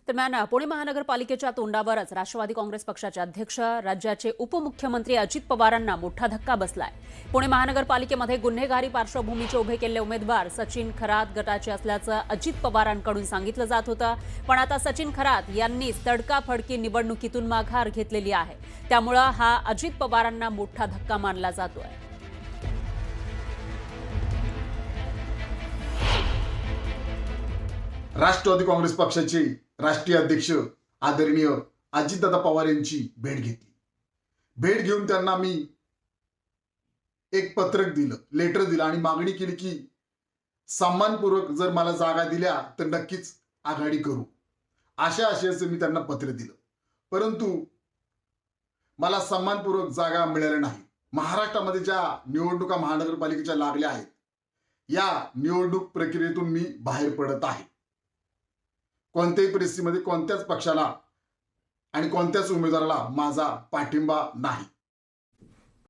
दरम्यान पुणे महानगरपालिकेच्या तोंडावरच राष्ट्रवादी काँग्रेस पक्षाचे अध्यक्ष राज्याचे उपमुख्यमंत्री अजित पवारांना मोठा धक्का बसलाय। पुणे महानगरपालिकेमध्ये गुन्हेगारी पार्श्वभूमीचे उभे केलेले उमेदवार सचिन खरात गटाचे असल्याचं अजित पवारांकडून सांगितलं जात होतं, पण आता सचिन खरात यांनी तडकाफडकी निवडणुकीतून माघार घेतलेली आहे। त्यामुळे हा अजित पवारांना मोठा धक्का मानला जातोय। राष्ट्रवादी काँग्रेस पक्षाचे राष्ट्रीय अध्यक्ष आदरणीय अजितदादा पवार यांची भेट घेतली। भेट घेऊन त्यांना मी एक पत्रक दिलं, लेटर दिलं आणि मागणी केली की सन्मानपूर्वक जर मला जागा दिल्या तर नक्कीच आघाडी करू, अशा आशयाचं मी त्यांना पत्र दिलं। परंतु मला सन्मानपूर्वक जागा मिळाल्या नाही। महाराष्ट्रामध्ये ज्या निवडणुका महानगरपालिकेच्या लागल्या आहेत, या निवडणूक प्रक्रियेतून मी बाहेर पडत आहे। कोणत्याही परिस्थितीमध्ये कोणत्याच पक्षाला आणि कोणत्याच उमेदवाराला माझा पाठिंबा नाही।